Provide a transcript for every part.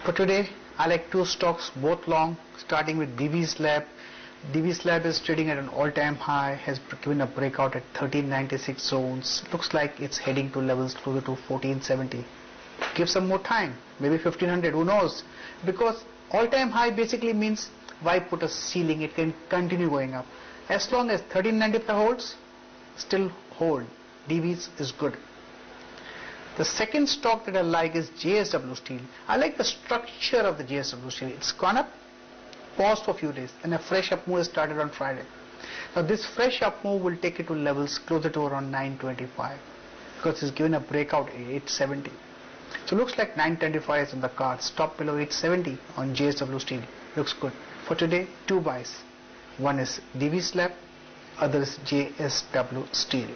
For today, I like two stocks, both long, starting with DV's Lab. DV's Lab is trading at an all-time high, has given a breakout at 1396 zones. Looks like it's heading to levels closer to 1470. Give some more time, maybe 1500, who knows? Because all-time high basically means why put a ceiling, it can continue going up. As long as 1395 holds, still hold. DV's is good. The second stock that I like is JSW Steel. I like the structure of the JSW Steel. It's gone up, paused for a few days, and a fresh up move started on Friday. Now this fresh up move will take it to levels closer to around 925 because it's given a breakout at 870. So looks like 925 is on the card. Stop below 870 on JSW Steel. Looks good. For today, two buys. One is DV's Lab, other is JSW Steel.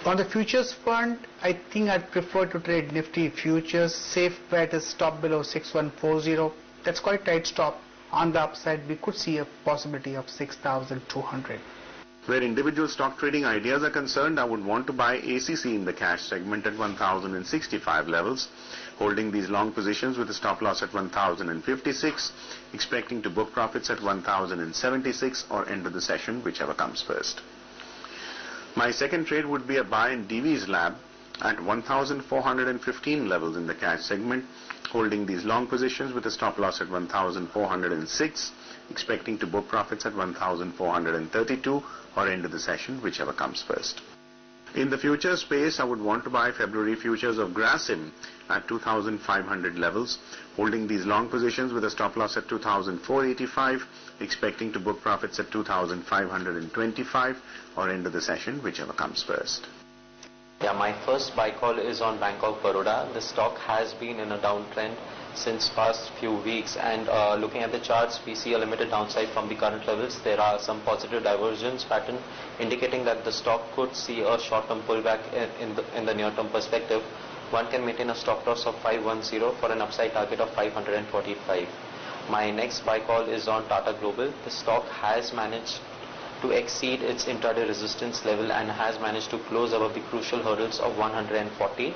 On the futures front, I think I'd prefer to trade Nifty futures. Safe bet is stop below 6140. That's quite tight stop. On the upside, we could see a possibility of 6,200. Where individual stock trading ideas are concerned, I would want to buy ACC in the cash segment at 1065 levels, holding these long positions with a stop loss at 1056, expecting to book profits at 1076 or end of the session, whichever comes first. My second trade would be a buy in DV's Lab at 1415 levels in the cash segment, holding these long positions with a stop loss at 1406, expecting to book profits at 1432 or end of the session, whichever comes first. In the futures space, I would want to buy February futures of Grasim at 2500 levels, holding these long positions with a stop loss at 2485, expecting to book profits at 2525 or end of the session, whichever comes first. Yeah, my first buy call is on Bank of Baroda. The stock has been in a downtrend since past few weeks, and looking at the charts, we see a limited downside from the current levels. There are some positive divergence pattern indicating that the stock could see a short-term pullback in the near-term perspective. One can maintain a stop loss of 510 for an upside target of 545. My next buy call is on Tata Global. The stock has managed to exceed its intraday resistance level and has managed to close above the crucial hurdles of 140.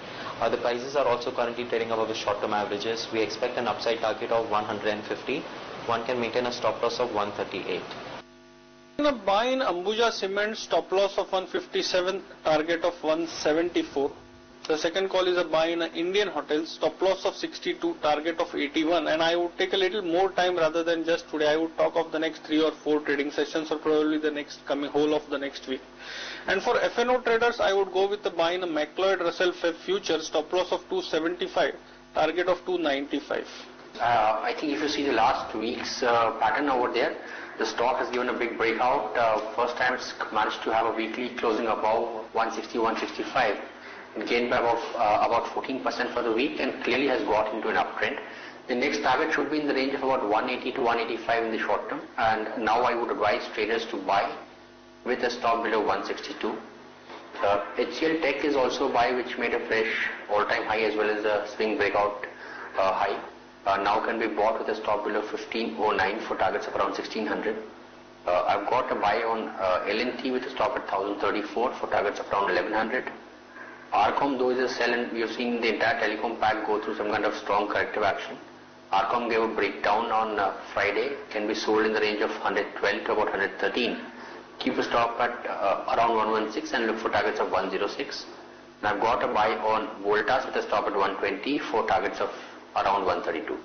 The prices are also currently trading above the short-term averages. We expect an upside target of 150. One can maintain a stop loss of 138. A buy in Ambuja Cement, stop loss of 157, target of 174. The second call is a buy in Indian Hotels, stop loss of 62, target of 81, and I would take a little more time rather than just today. I would talk of the next 3 or 4 trading sessions or probably the next coming whole of the next week. And for FNO traders, I would go with the buy in McLeod Russell Feb futures, stop loss of 275, target of 295. I think if you see the last week's pattern over there, the stock has given a big breakout. First time it's managed to have a weekly closing above 160, 165. It gained by about 14% for the week and clearly has got into an uptrend. The next target should be in the range of about 180 to 185 in the short term, and now I would advise traders to buy with a stop below 162. HCL Tech is also a buy which made a fresh all-time high as well as a swing breakout high. Now can be bought with a stop below 1509 for targets of around 1600. I've got a buy on LNT with a stop at 1034 for targets of around 1100. Arcom though is a sell, and we have seen the entire telecom pack go through some kind of strong corrective action. Arcom gave a breakdown on Friday, can be sold in the range of 112 to about 113. Keep a stop at around 116 and look for targets of 106. And I've got a buy on Voltas with a stop at 120 for targets of around 132.